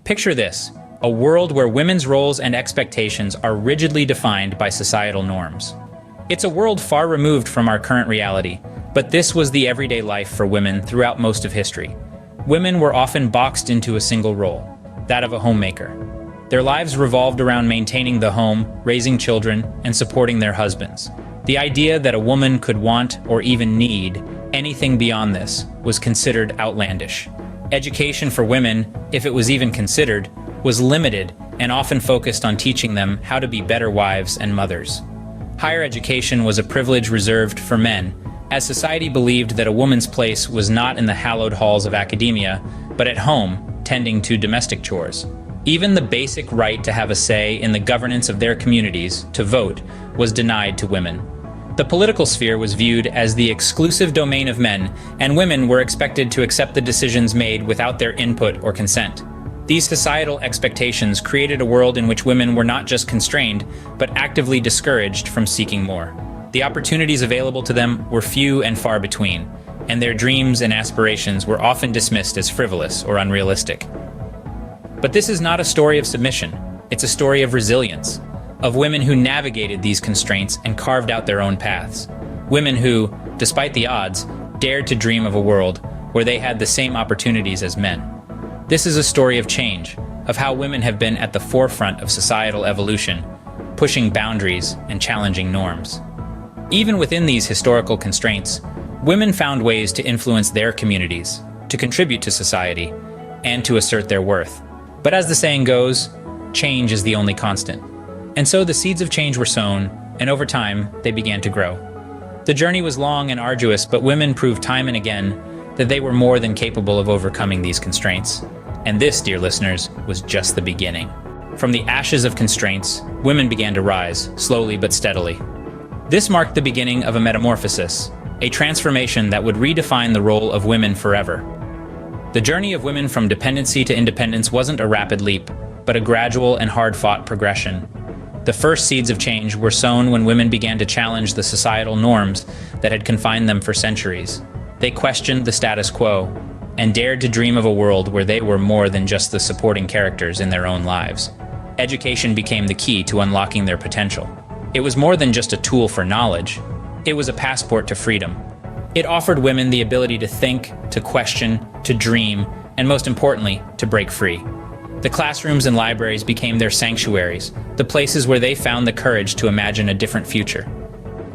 Picture this, a world where women's roles and expectations are rigidly defined by societal norms. It's a world far removed from our current reality, but this was the everyday life for women throughout most of history. Women were often boxed into a single role, that of a homemaker. Their lives revolved around maintaining the home, raising children, and supporting their husbands. The idea that a woman could want or even need anything beyond this was considered outlandish. Education for women, if it was even considered, was limited and often focused on teaching them how to be better wives and mothers. Higher education was a privilege reserved for men, as society believed that a woman's place was not in the hallowed halls of academia, but at home, tending to domestic chores. Even the basic right to have a say in the governance of their communities, to vote, was denied to women. The political sphere was viewed as the exclusive domain of men, and women were expected to accept the decisions made without their input or consent. These societal expectations created a world in which women were not just constrained, but actively discouraged from seeking more. The opportunities available to them were few and far between, and their dreams and aspirations were often dismissed as frivolous or unrealistic. But this is not a story of submission. It's a story of resilience, of women who navigated these constraints and carved out their own paths. Women who, despite the odds, dared to dream of a world where they had the same opportunities as men. This is a story of change, of how women have been at the forefront of societal evolution, pushing boundaries and challenging norms. Even within these historical constraints, women found ways to influence their communities, to contribute to society, and to assert their worth. But as the saying goes, change is the only constant. And so the seeds of change were sown, and over time, they began to grow. The journey was long and arduous, but women proved time and again that they were more than capable of overcoming these constraints. And this, dear listeners, was just the beginning. From the ashes of constraints, women began to rise, slowly but steadily. This marked the beginning of a metamorphosis, a transformation that would redefine the role of women forever. The journey of women from dependency to independence wasn't a rapid leap, but a gradual and hard-fought progression. The first seeds of change were sown when women began to challenge the societal norms that had confined them for centuries. They questioned the status quo and dared to dream of a world where they were more than just the supporting characters in their own lives. Education became the key to unlocking their potential. It was more than just a tool for knowledge. It was a passport to freedom. It offered women the ability to think, to question, to dream, and most importantly, to break free. The classrooms and libraries became their sanctuaries, the places where they found the courage to imagine a different future.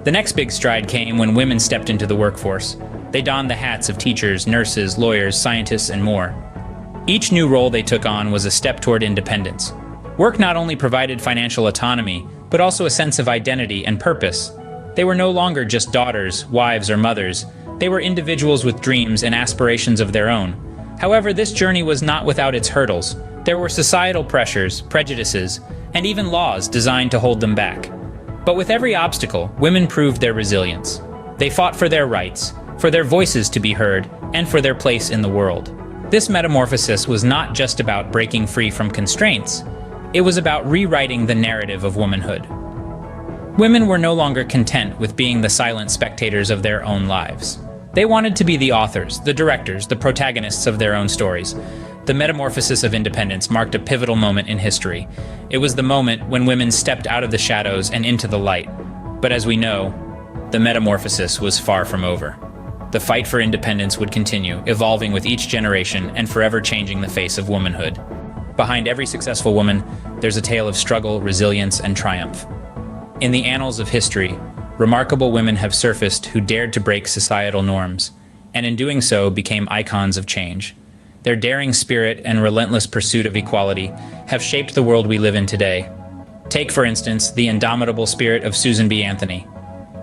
The next big stride came when women stepped into the workforce. They donned the hats of teachers, nurses, lawyers, scientists, and more. Each new role they took on was a step toward independence. Work not only provided financial autonomy, but also a sense of identity and purpose. They were no longer just daughters, wives, or mothers. They were individuals with dreams and aspirations of their own. However, this journey was not without its hurdles. There were societal pressures, prejudices, and even laws designed to hold them back. But with every obstacle, women proved their resilience. They fought for their rights, for their voices to be heard, and for their place in the world. This metamorphosis was not just about breaking free from constraints. It was about rewriting the narrative of womanhood. Women were no longer content with being the silent spectators of their own lives. They wanted to be the authors, the directors, the protagonists of their own stories. The Metamorphosis of Independence marked a pivotal moment in history. It was the moment when women stepped out of the shadows and into the light. But as we know, the metamorphosis was far from over. The fight for independence would continue, evolving with each generation and forever changing the face of womanhood. Behind every successful woman, there's a tale of struggle, resilience, and triumph. In the annals of history, remarkable women have surfaced who dared to break societal norms, and in doing so became icons of change. Their daring spirit and relentless pursuit of equality have shaped the world we live in today. Take, for instance, the indomitable spirit of Susan B. Anthony.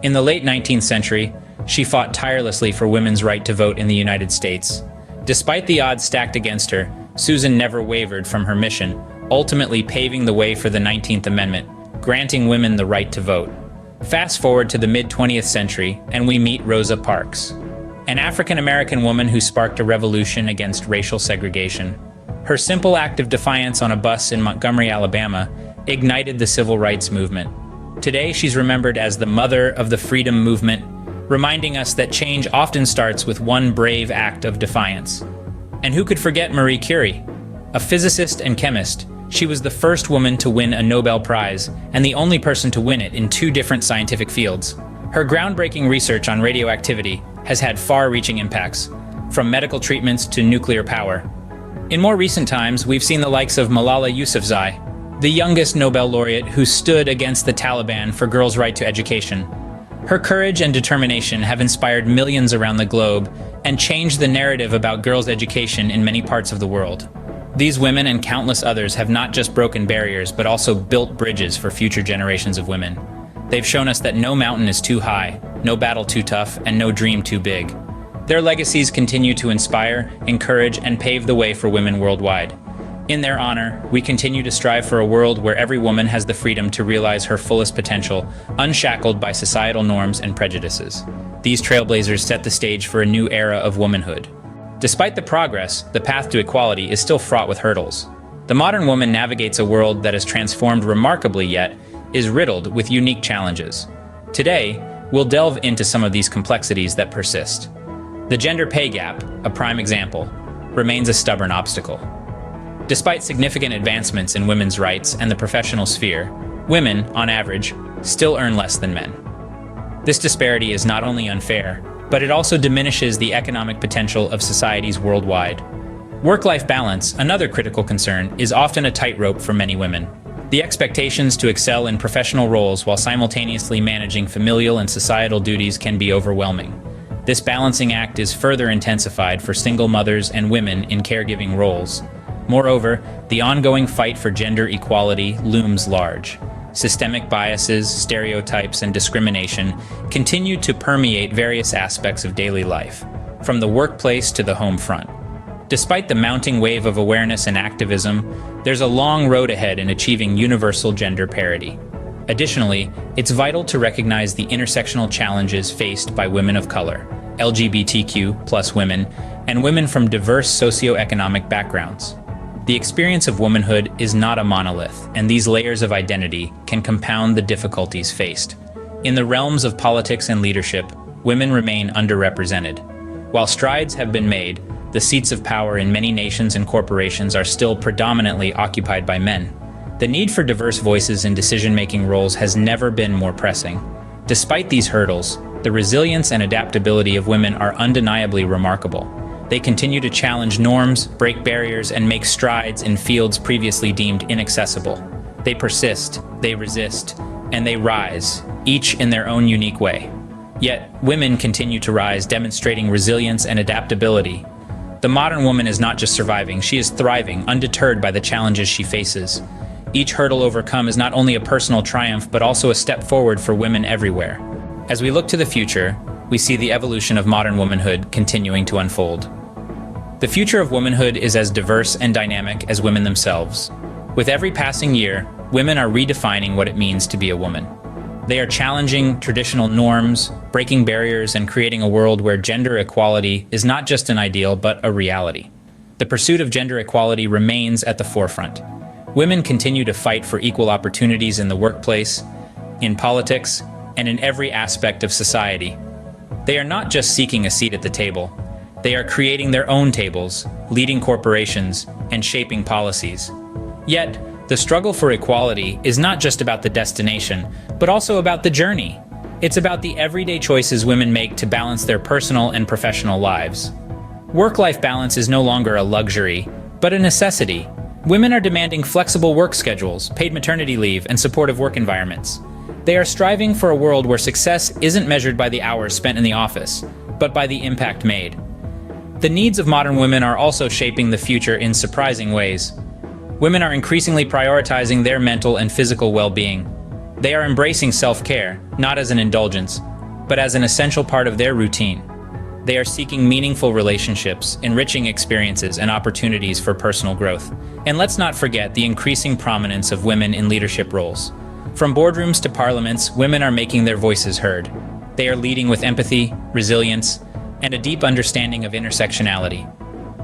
In the late 19th century, she fought tirelessly for women's right to vote in the United States. Despite the odds stacked against her, Susan never wavered from her mission, ultimately paving the way for the 19th Amendment, granting women the right to vote. Fast forward to the mid-20th century, and we meet Rosa Parks, an African-American woman who sparked a revolution against racial segregation. Her simple act of defiance on a bus in Montgomery, Alabama, ignited the civil rights movement. Today, she's remembered as the mother of the freedom movement, reminding us that change often starts with one brave act of defiance. And who could forget Marie Curie? A physicist and chemist, she was the first woman to win a Nobel Prize and the only person to win it in two different scientific fields. Her groundbreaking research on radioactivity has had far-reaching impacts, from medical treatments to nuclear power. In more recent times, we've seen the likes of Malala Yousafzai, the youngest Nobel laureate who stood against the Taliban for girls' right to education. Her courage and determination have inspired millions around the globe and changed the narrative about girls' education in many parts of the world. These women and countless others have not just broken barriers, but also built bridges for future generations of women. They've shown us that no mountain is too high, no battle too tough, and no dream too big. Their legacies continue to inspire, encourage, and pave the way for women worldwide. In their honor, we continue to strive for a world where every woman has the freedom to realize her fullest potential, unshackled by societal norms and prejudices. These trailblazers set the stage for a new era of womanhood. Despite the progress, the path to equality is still fraught with hurdles. The modern woman navigates a world that has transformed remarkably yet is riddled with unique challenges. Today, we'll delve into some of these complexities that persist. The gender pay gap, a prime example, remains a stubborn obstacle. Despite significant advancements in women's rights and the professional sphere, women, on average, still earn less than men. This disparity is not only unfair, but it also diminishes the economic potential of societies worldwide. Work-life balance, another critical concern, is often a tightrope for many women. The expectations to excel in professional roles while simultaneously managing familial and societal duties can be overwhelming. This balancing act is further intensified for single mothers and women in caregiving roles. Moreover, the ongoing fight for gender equality looms large. Systemic biases, stereotypes, and discrimination continue to permeate various aspects of daily life, from the workplace to the home front. Despite the mounting wave of awareness and activism, there's a long road ahead in achieving universal gender parity. Additionally, it's vital to recognize the intersectional challenges faced by women of color, LGBTQ+ women, and women from diverse socioeconomic backgrounds. The experience of womanhood is not a monolith, and these layers of identity can compound the difficulties faced. In the realms of politics and leadership, women remain underrepresented. While strides have been made, the seats of power in many nations and corporations are still predominantly occupied by men. The need for diverse voices in decision-making roles has never been more pressing. Despite these hurdles, the resilience and adaptability of women are undeniably remarkable. They continue to challenge norms, break barriers, and make strides in fields previously deemed inaccessible. They persist, they resist, and they rise, each in their own unique way. Yet, women continue to rise, demonstrating resilience and adaptability. The modern woman is not just surviving, she is thriving, undeterred by the challenges she faces. Each hurdle overcome is not only a personal triumph, but also a step forward for women everywhere. As we look to the future, we see the evolution of modern womanhood continuing to unfold. The future of womanhood is as diverse and dynamic as women themselves. With every passing year, women are redefining what it means to be a woman. They are challenging traditional norms, breaking barriers, and creating a world where gender equality is not just an ideal, but a reality. The pursuit of gender equality remains at the forefront. Women continue to fight for equal opportunities in the workplace, in politics, and in every aspect of society. They are not just seeking a seat at the table. They are creating their own tables, leading corporations, and shaping policies. Yet, the struggle for equality is not just about the destination, but also about the journey. It's about the everyday choices women make to balance their personal and professional lives. Work-life balance is no longer a luxury, but a necessity. Women are demanding flexible work schedules, paid maternity leave, and supportive work environments. They are striving for a world where success isn't measured by the hours spent in the office, but by the impact made. The needs of modern women are also shaping the future in surprising ways. Women are increasingly prioritizing their mental and physical well-being. They are embracing self-care, not as an indulgence, but as an essential part of their routine. They are seeking meaningful relationships, enriching experiences, and opportunities for personal growth. And let's not forget the increasing prominence of women in leadership roles. From boardrooms to parliaments, women are making their voices heard. They are leading with empathy, resilience, and a deep understanding of intersectionality.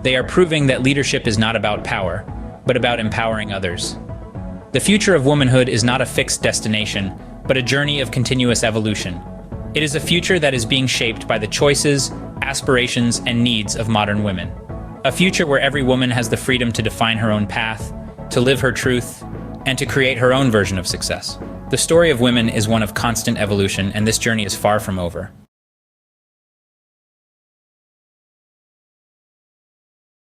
They are proving that leadership is not about power, but about empowering others. The future of womanhood is not a fixed destination, but a journey of continuous evolution. It is a future that is being shaped by the choices, aspirations, and needs of modern women. A future where every woman has the freedom to define her own path, to live her truth, and to create her own version of success. The story of women is one of constant evolution, and this journey is far from over.